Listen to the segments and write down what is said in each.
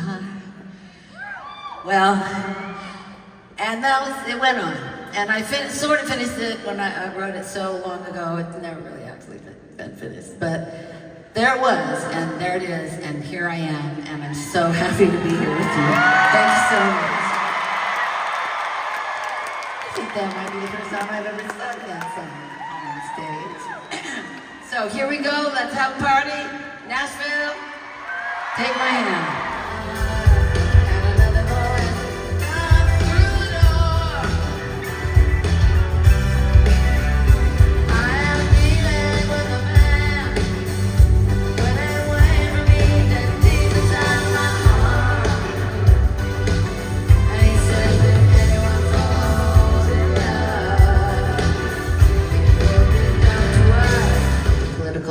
high. Well, and it went on. And I sort of finished it when I wrote it so long ago, it never really actually been finished. But there it was, and there it is, and here I am, and I'm so happy to be here with you. Thank you so much. I think that might be the first time I've ever sung that song on stage. So here we go, let's have a party. Nashville, take my hand.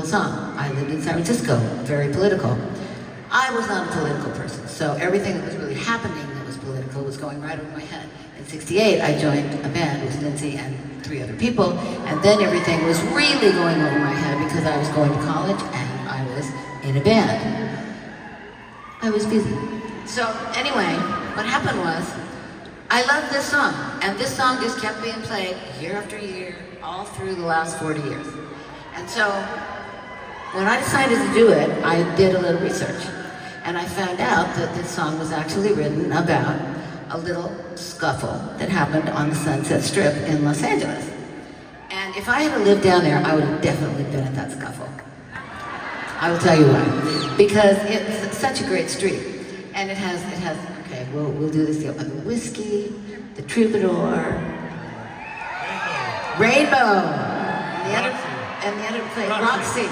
Song. I lived in San Francisco, very political. I was not a political person, so everything that was really happening that was political was going right over my head. In '68, I joined a band with Lindsay and 3 other people, and then everything was really going over my head because I was going to college and I was in a band. I was busy. So anyway, what happened was, I loved this song, and this song just kept being played year after year, all through the last 40 years. And so, when I decided to do it, I did a little research, and I found out that this song was actually written about a little scuffle that happened on the Sunset Strip in Los Angeles. And if I had lived down there, I would have definitely been at that scuffle. I will tell you why. Because it's such a great street, and it has. Okay, we'll do this. The Whiskey, the Troubadour, Rainbow, and the other place, Roxy.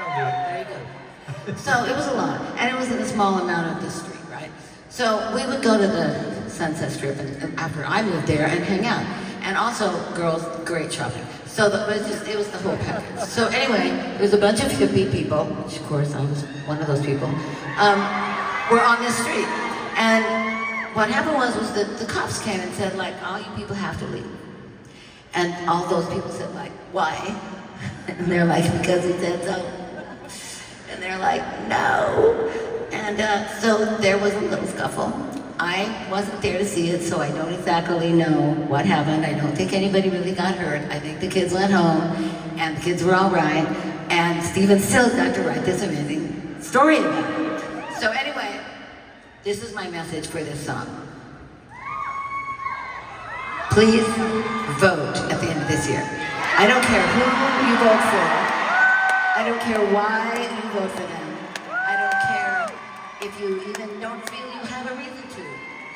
There you go. So it was a lot, and it was in a small amount of the street, right? So we would go to the Sunset Strip and after I moved there and hang out. And also, girls, great shopping. So it was the whole package. So anyway, there was a bunch of hippie people, which of course I was one of those people, were on this street. And what happened was that the cops came and said, like, all you people have to leave. And all those people said, like, why? And they're like, because he said so. And they're like, no. And so there was a little scuffle. I wasn't there to see it, so I don't exactly know what happened. I don't think anybody really got hurt. I think the kids went home, and the kids were all right. And Steven still got to write this amazing story about it. So anyway, this is my message for this song. Please vote at the end of this year. I don't care who you vote for. I don't care why you vote for them. I don't care if you even don't feel you have a reason to.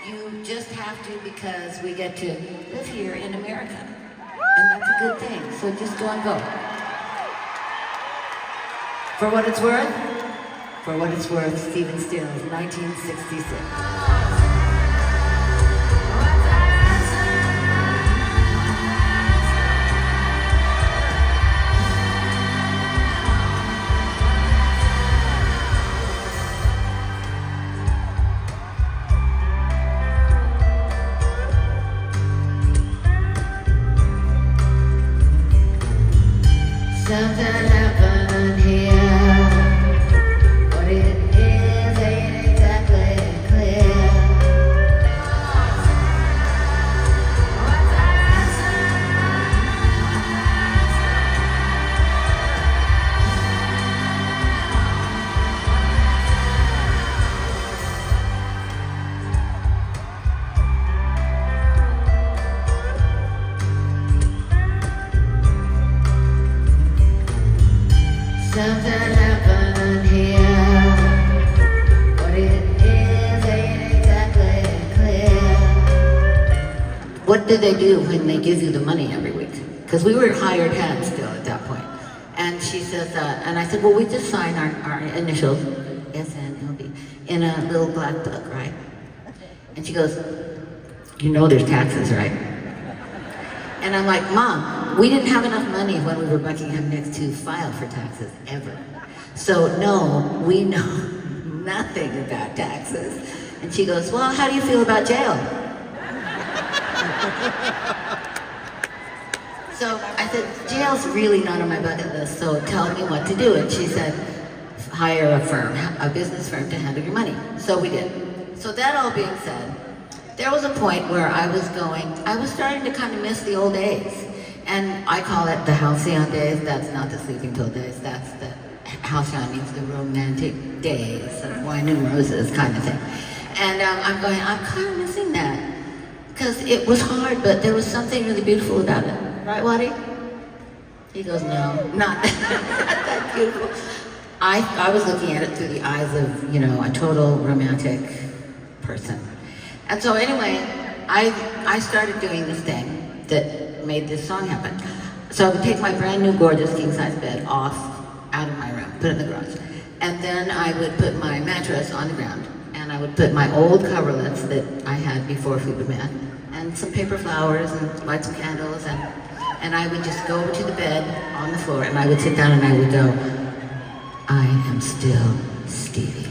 You just have to because we get to live here in America. And that's a good thing. So just go and vote. For what it's worth, Stephen Stills, 1966. Something happened here. What it is ain't exactly clear. Something happened here. What it is ain't exactly clear. What do they do when they give you the money every week? Because we were hired hands still at that point. And she says, and I said, well, we just sign our initials, SNLB, in a little black book, right? And she goes, you know there's taxes, right? And I'm like, Mom, we didn't have enough money when we were Buckingham Nicks to file for taxes, ever. So no, we know nothing about taxes. And she goes, well, how do you feel about jail? So I said, jail's really not on my bucket list, so tell me what to do. And she said, hire a firm, a business firm to handle your money. So we did. So that all being said, there was a point where I was starting to kind of miss the old days. And I call it the halcyon days. That's not the sleeping pill days. That's the halcyon means the romantic days of wine and roses kind of thing. And I'm kind of missing that. Because it was hard, but there was something really beautiful about it. Right, Waddy? He goes, no, not that beautiful. I was looking at it through the eyes of, a total romantic person. And so anyway, I started doing this thing that made this song happen. So I would take my brand new gorgeous king-size bed out of my room, put it in the garage. And then I would put my mattress on the ground. And I would put my old coverlets that I had before Fleetwood Mac, and some paper flowers and light some candles, and I would just go over to the bed on the floor, and I would sit down and I would go, I am still Stevie.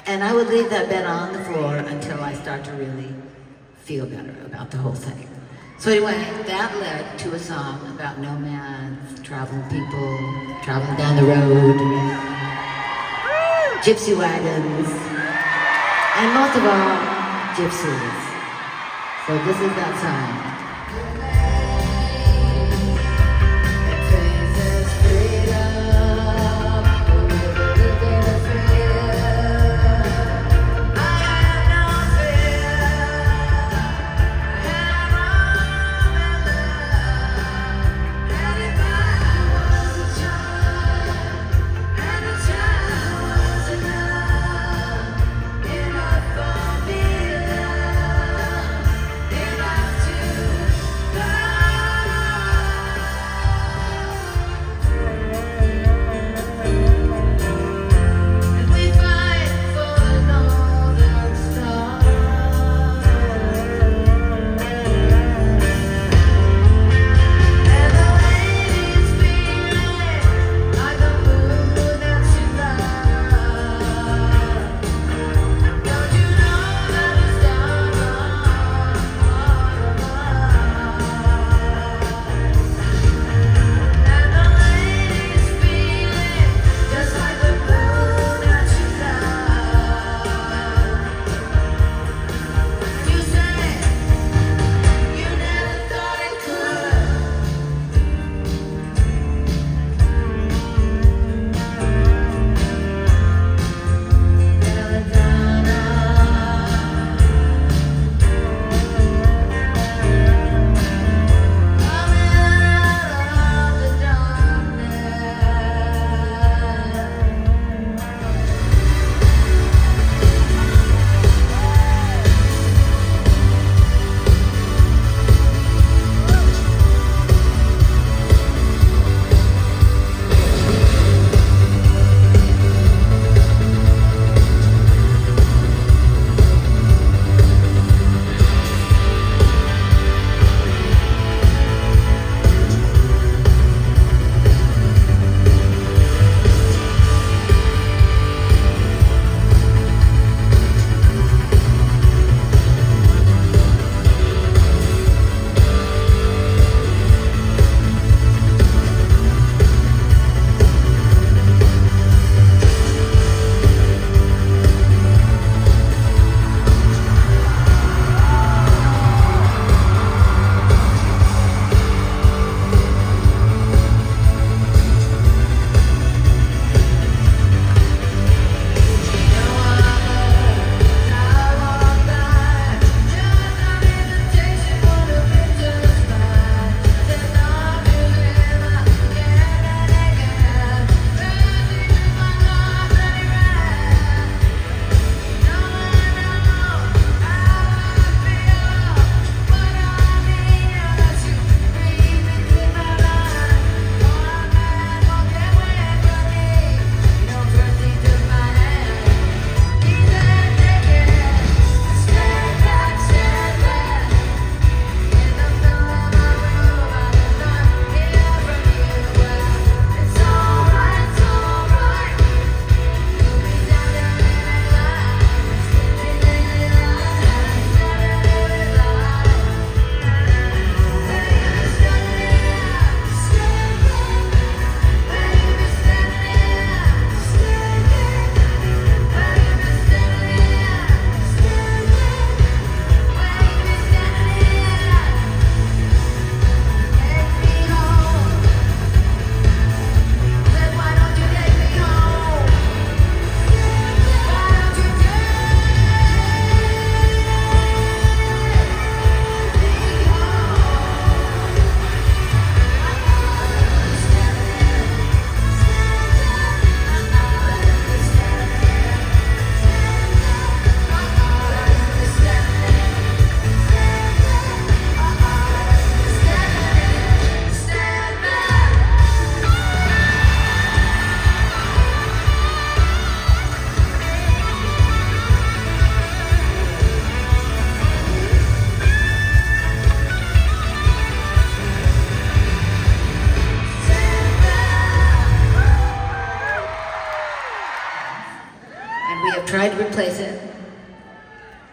And I would leave that bed on the floor until I start to really feel better about the whole thing. So anyway, that led to a song about nomads, traveling people, traveling down the road, gypsy wagons, and most of all, gypsies. So this is that song.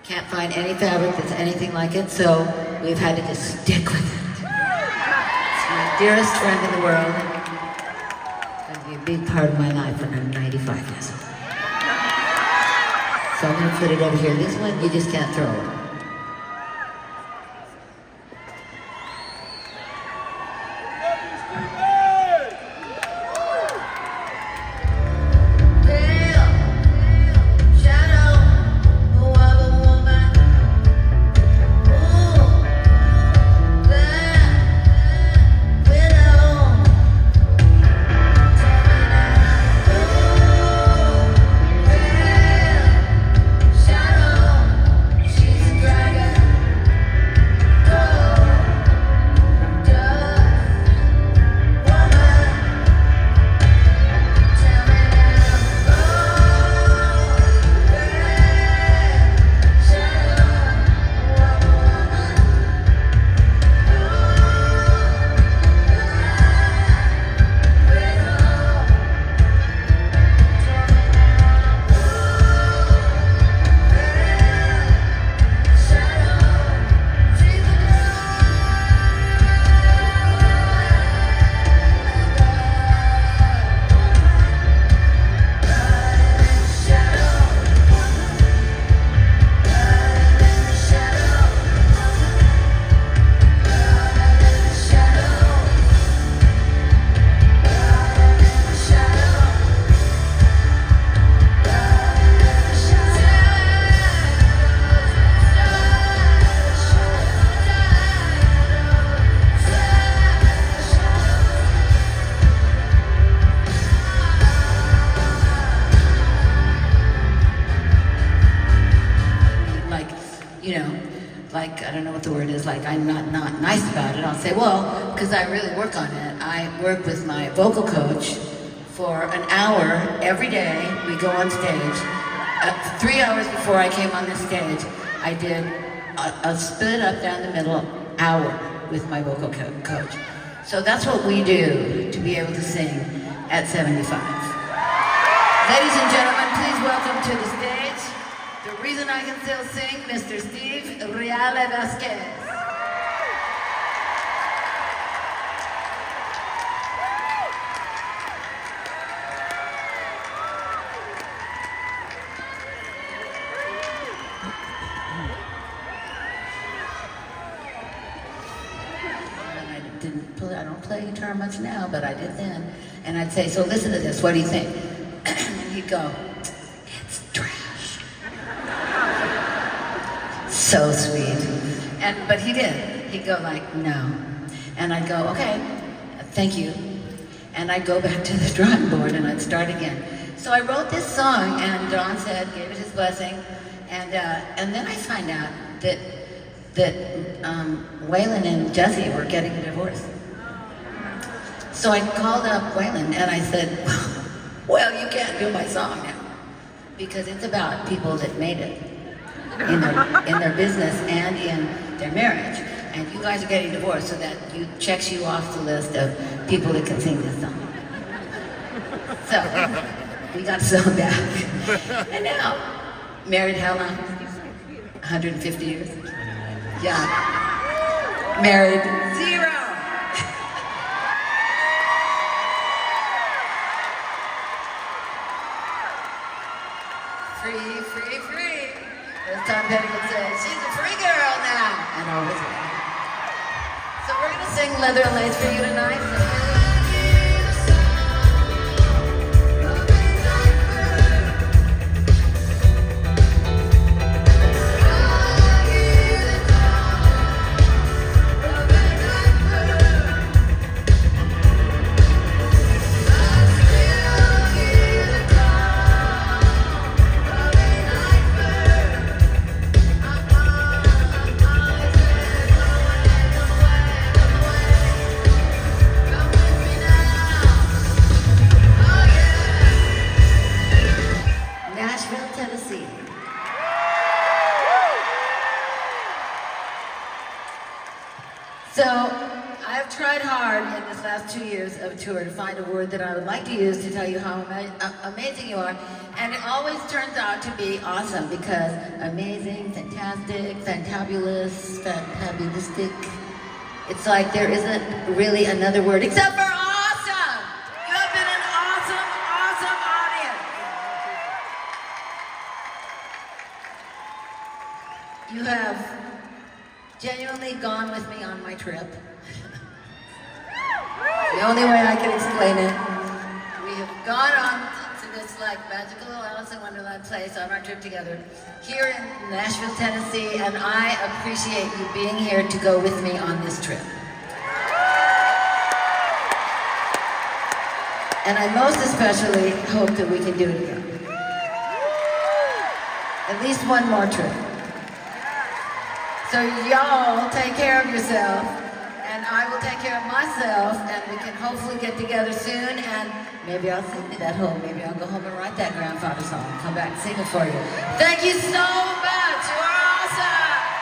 Can't find any fabric that's anything like it, so we've had to just stick with it. It's my dearest friend in the world. It's going to be a big part of my life when I'm 95 years old. So I'm going to put it over here. This one, you just can't throw it. I don't know what the word is, like I'm not nice about it. I'll say, well, because I really work on it. I work with my vocal coach for an hour every day. We go on stage. 3 hours before I came on this stage, I did a split up down the middle hour with my vocal coach. So that's what we do to be able to sing at 75. Ladies and gentlemen, please welcome to the stage the reason I can still sing, Mr. Steve Reale Vasquez. I don't play guitar much now, but I did then. And I'd say, so listen to this, what do you think? And he'd go, it's trash. So sweet. But he did. He'd go like, no. And I'd go, okay, thank you. And I'd go back to the drawing board and I'd start again. So I wrote this song and Don said, gave it his blessing. And then I find out that Waylon and Jesse were getting a divorce. So I called up Waylon and I said, well, you can't do my song now because it's about people that made it in their business and in their marriage. And you guys are getting divorced, so that checks you off the list of people that can sing this song. So we got the song back. And now, married how long? 150 years? Yeah. Married 0. Free, free, free. As Tom Petty would say, she's a free girl now. And always will. So we're going to sing Leather and Lace for you tonight. Nashville, Tennessee. So, I I've tried hard in this last 2 years of tour to find a word that I would like to use to tell you how amazing you are, and it always turns out to be awesome, because amazing, fantastic, fantabulous, fantabulistic, it's like there isn't really another word except for awesome! You have been an awesome, awesome audience! You have genuinely gone with me on my trip. The only way I can explain it. We have gone on to this like magical Alice in Wonderland place on our trip together here in Nashville, Tennessee, and I appreciate you being here to go with me on this trip. And I most especially hope that we can do it again. At least one more trip. So y'all take care of yourself, and I will take care of myself, and we can hopefully get together soon, and maybe I'll sing it at home. Maybe I'll go home and write that grandfather song and come back and sing it for you. Thank you so much. You are awesome.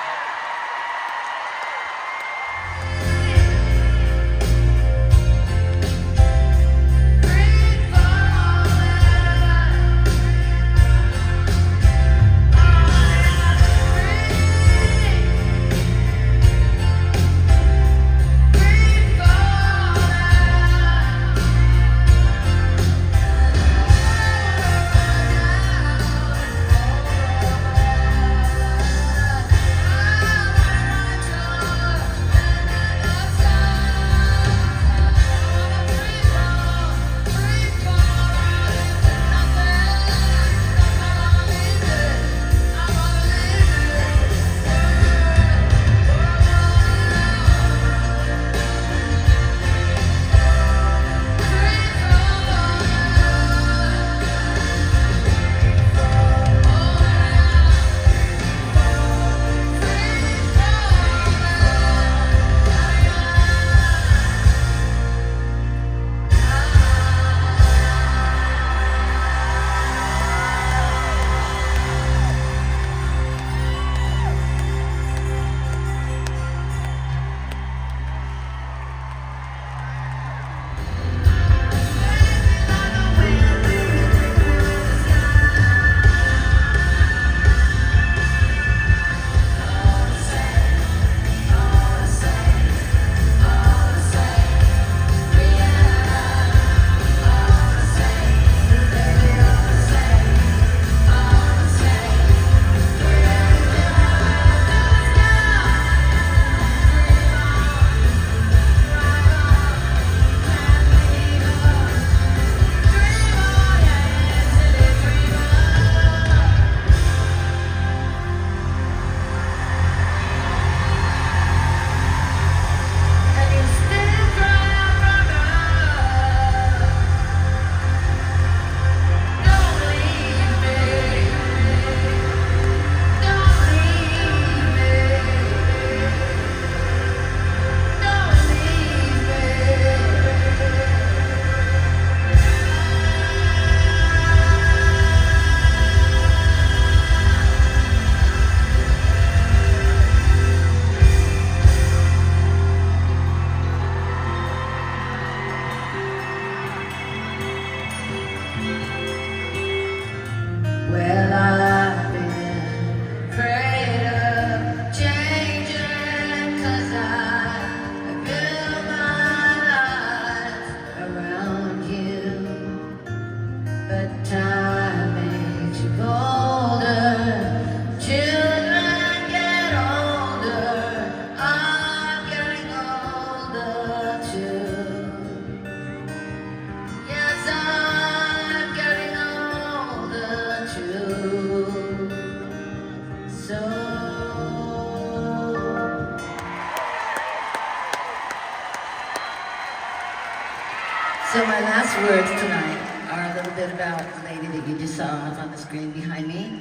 So my last words tonight are a little bit about the lady that you just saw up on the screen behind me.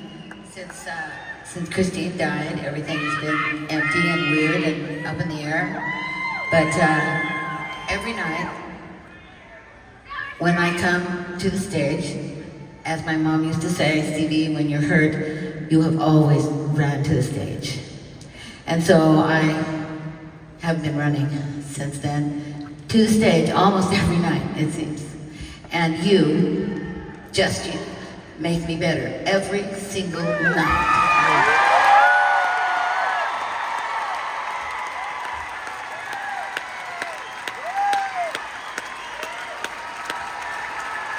Since Christine died, everything has been empty and weird and up in the air. But every night, when I come to the stage, as my mom used to say, Stevie, when you're hurt, you have always ran to the stage. And so I have been running since then, to the stage almost every night, it seems. And you, just you, make me better every single night.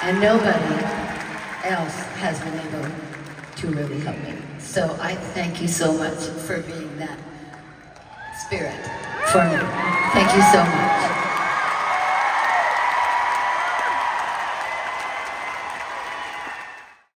And nobody else has been able to really help me. So I thank you so much for being that spirit for me. Thank you so much.